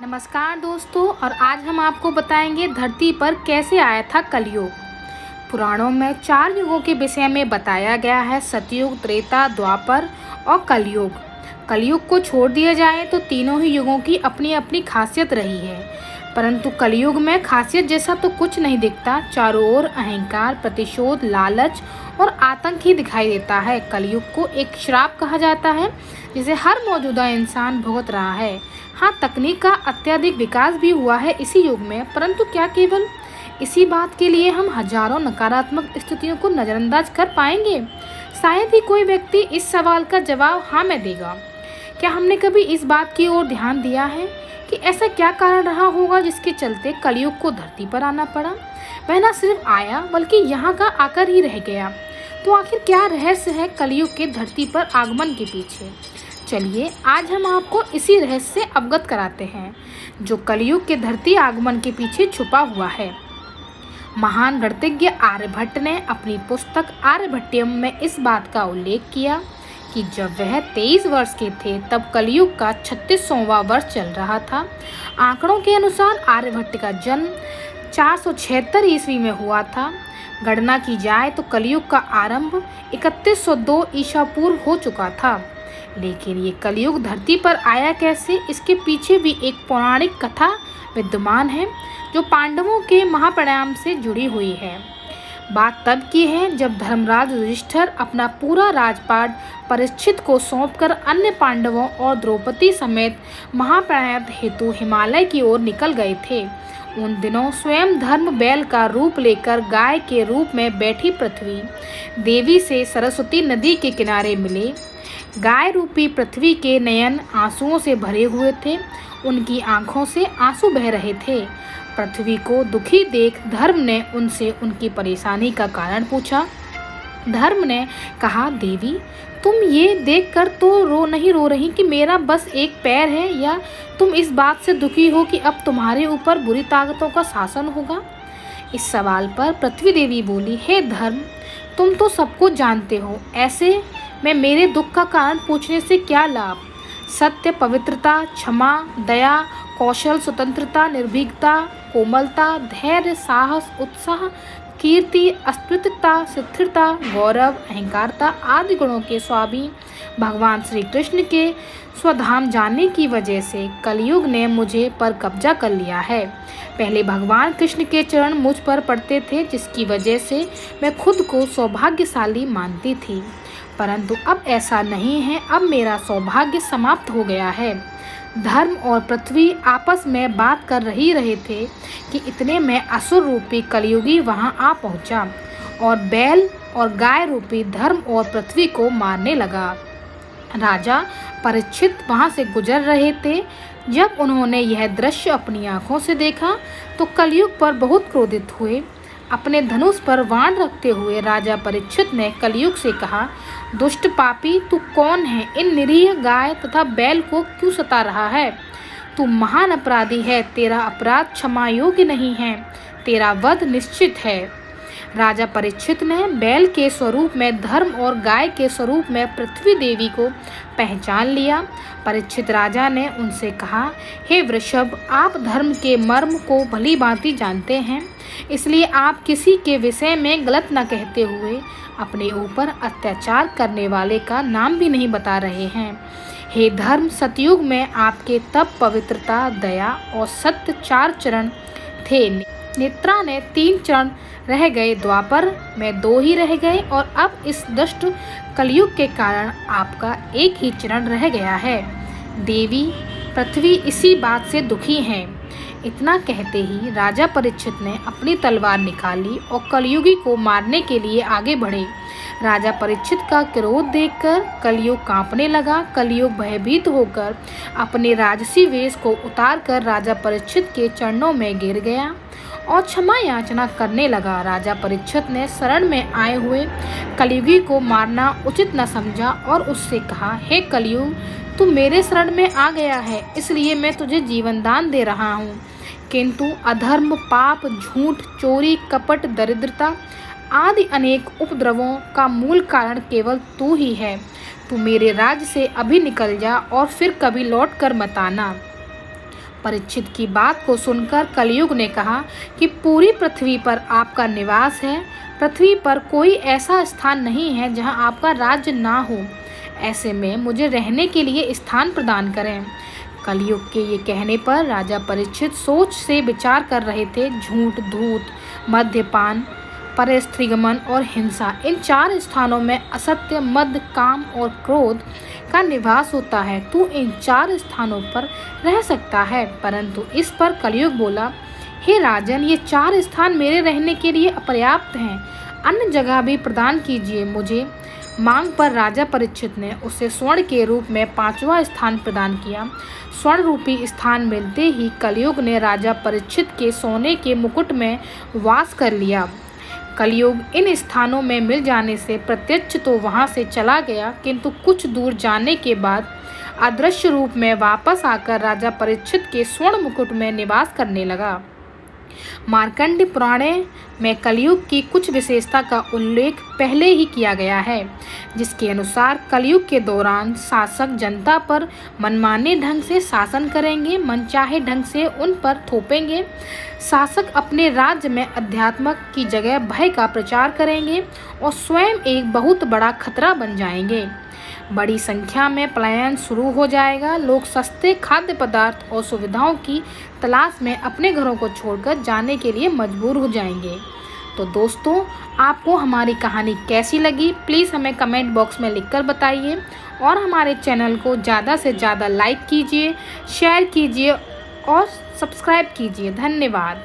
नमस्कार दोस्तों। और आज हम आपको बताएंगे धरती पर कैसे आया था कलयुग। पुराणों में 4 युगों के विषय में बताया गया है: सतयुग, त्रेता, द्वापर और कलयुग। कलयुग को छोड़ दिया जाए तो तीनों ही युगों की अपनी अपनी खासियत रही है, परंतु कलयुग में खासियत जैसा तो कुछ नहीं दिखता। चारों ओर अहंकार, प्रतिशोध, लालच और आतंक ही दिखाई देता है। कलयुग को एक श्राप कहा जाता है जिसे हर मौजूदा इंसान भुगत रहा है। हाँ, तकनीक का अत्यधिक विकास भी हुआ है इसी युग में, परंतु क्या केवल इसी बात के लिए हम हजारों नकारात्मक स्थितियों को नज़रअंदाज कर पाएंगे? शायद ही कोई व्यक्ति इस सवाल का जवाब हाँ में देगा। क्या हमने कभी इस बात की ओर ध्यान दिया है कि ऐसा क्या कारण रहा होगा जिसके चलते कलयुग को धरती पर आना पड़ा? वह न सिर्फ आया बल्कि यहाँ का आकर ही रह गया। तो आखिर क्या रहस्य है कलयुग के धरती पर आगमन के पीछे? चलिए आज हम आपको इसी रहस्य से अवगत कराते हैं जो कलयुग के धरती आगमन के पीछे छुपा हुआ है। महान गणितज्ञ आर्यभट्ट ने अपनी पुस्तक आर्यभट्टियम में इस बात का उल्लेख किया कि जब वह 23 वर्ष के थे तब कलयुग का 36वां वर्ष चल रहा था। आंकड़ों के अनुसार आर्यभट्ट का जन्म 476 ईस्वी में हुआ था। गणना की जाए तो कलयुग का आरंभ 3102 ईसा पूर्व हो चुका था। लेकिन ये कलयुग धरती पर आया कैसे, इसके पीछे भी एक पौराणिक कथा विद्यमान है जो पांडवों के महाप्रयाण से जुड़ी हुई है। बात तब की है जब धर्मराज युधिष्ठिर अपना पूरा राजपाट परीक्षित को सौंपकर अन्य पांडवों और द्रौपदी समेत महाप्रयाण हेतु हिमालय की ओर निकल गए थे। उन दिनों स्वयं धर्म बैल का रूप लेकर गाय के रूप में बैठी पृथ्वी देवी से सरस्वती नदी के किनारे मिले। गाय रूपी पृथ्वी के नयन आंसुओं से भरे हुए थे, उनकी आंखों से आंसू बह रहे थे। पृथ्वी को दुखी देख धर्म ने उनसे उनकी परेशानी का कारण पूछा। धर्म ने कहा, देवी तुम ये देखकर तो नहीं रो रही कि मेरा बस एक पैर है, या तुम इस बात से दुखी हो कि अब तुम्हारे ऊपर बुरी ताकतों का शासन होगा? इस सवाल पर पृथ्वी देवी बोली, हे धर्म, तुम तो सब कुछ जानते हो, ऐसे में मेरे दुख का कारण पूछने से क्या लाभ? सत्य, पवित्रता, क्षमा, दया, कौशल, स्वतंत्रता, निर्भीकता, कोमलता, धैर्य, साहस, उत्साह, कीर्ति, अस्तित्वता, स्थिरता, गौरव, अहंकारता आदि गुणों के स्वामी भगवान श्री कृष्ण के स्वधाम जानने की वजह से कलयुग ने मुझे पर कब्जा कर लिया है। पहले भगवान कृष्ण के चरण मुझ पर पड़ते थे, जिसकी वजह से मैं खुद को सौभाग्यशाली मानती थी, परंतु अब ऐसा नहीं है। अब मेरा सौभाग्य समाप्त हो गया है। धर्म और पृथ्वी आपस में बात कर रहे थे कि इतने में असुर रूपी कलयुगी वहां आ पहुंचा और बैल और गाय रूपी धर्म और पृथ्वी को मारने लगा। राजा परीक्षित वहां से गुजर रहे थे। जब उन्होंने यह दृश्य अपनी आंखों से देखा तो कलयुग पर बहुत क्रोधित हुए। अपने धनुष पर बाण रखते हुए राजा परीक्षित ने कलयुग से कहा, दुष्ट पापी, तू कौन है? इन निरीह गाय तथा बैल को क्यों सता रहा है? तू महान अपराधी है, तेरा अपराध क्षमा योग्य नहीं है, तेरा वध निश्चित है। राजा परीक्षित ने बैल के स्वरूप में धर्म और गाय के स्वरूप में पृथ्वी देवी को पहचान लिया। परीक्षित राजा ने उनसे कहा, हे वृषभ, आप धर्म के मर्म को भली भांति जानते हैं, इसलिए आप किसी के विषय में गलत न कहते हुए अपने ऊपर अत्याचार करने वाले का नाम भी नहीं बता रहे हैं। हे धर्म, सतयुग में आपके तप, पवित्रता, दया और सत्य 4 चरण थे। नेत्रा ने 3 चरण रह गए, द्वापर में 2 ही रह गए और अब इस दुष्ट कलयुग के कारण आपका एक ही चरण रह गया है। देवी पृथ्वी इसी बात से दुखी हैं। इतना कहते ही राजा परीक्षित ने अपनी तलवार निकाली और कलयुगी को मारने के लिए आगे बढ़े। राजा परीक्षित का क्रोध देखकर कलयुग कांपने लगा। कलयुग भयभीत होकर अपने राजसी वेश को उतारकर राजा परीक्षित के चरणों में गिर गया और क्षमा याचना करने लगा। राजा परीक्षित ने शरण में आए हुए कलयुगी को मारना उचित न समझा और उससे कहा, हे कलयुग, तू मेरे शरण में आ गया है, इसलिए मैं तुझे जीवन दान दे रहा हूँ, किंतु अधर्म, पाप, झूठ, चोरी, कपट, दरिद्रता आदि अनेक उपद्रवों का मूल कारण केवल तू ही है। तू मेरे राज्य से अभी निकल जा और फिर कभी लौट कर मत आना। परीक्षित की बात को सुनकर कलयुग ने कहा कि पूरी पृथ्वी पर आपका निवास है। पृथ्वी पर कोई ऐसा स्थान नहीं है जहां आपका राज्य ना हो। ऐसे में मुझे रहने के लिए स्थान प्रदान करें। कलयुग के ये कहने पर राजा परीक्षित सोच से विचार कर रहे थे। झूठ, धूत, मद्यपान, परस्त्रीगमन और हिंसा, इन 4 स्थानों में असत्य, मद, काम और क्रोध का निवास होता है। तू इन 4 स्थानों पर रह सकता है। परंतु इस पर कलयुग बोला, हे राजन, ये 4 स्थान मेरे रहने के लिए अपर्याप्त हैं। अन्य जगह भी प्रदान कीजिए मुझे। मांग पर राजा परीक्षित ने उसे स्वर्ण के रूप में 5वां स्थान प्रदान किया। स्वर्ण रूपी स्थान मिलते ही कलयुग ने राजा परीक्षित के सोने के मुकुट में वास कर लिया। कलयुग इन स्थानों में मिल जाने से प्रत्यक्ष तो वहां से चला गया, किंतु कुछ दूर जाने के बाद अदृश्य रूप में वापस आकर राजा परीक्षित के स्वर्ण मुकुट में निवास करने लगा। मार्कंडेय पुराण में कलयुग की कुछ विशेषता का उल्लेख पहले ही किया गया है, जिसके अनुसार कलयुग के दौरान शासक जनता पर मनमाने ढंग से शासन करेंगे, मनचाहे ढंग से उन पर थोपेंगे। शासक अपने राज्य में अध्यात्म की जगह भय का प्रचार करेंगे और स्वयं एक बहुत बड़ा खतरा बन जाएंगे। बड़ी संख्या में पलायन शुरू हो जाएगा। लोग सस्ते खाद्य पदार्थ और सुविधाओं की तलाश में अपने घरों को छोड़कर जाने के लिए मजबूर हो जाएंगे। तो दोस्तों, आपको हमारी कहानी कैसी लगी, प्लीज़ हमें कमेंट बॉक्स में लिखकर बताइए और हमारे चैनल को ज़्यादा से ज़्यादा लाइक कीजिए, शेयर कीजिए और सब्सक्राइब कीजिए। धन्यवाद।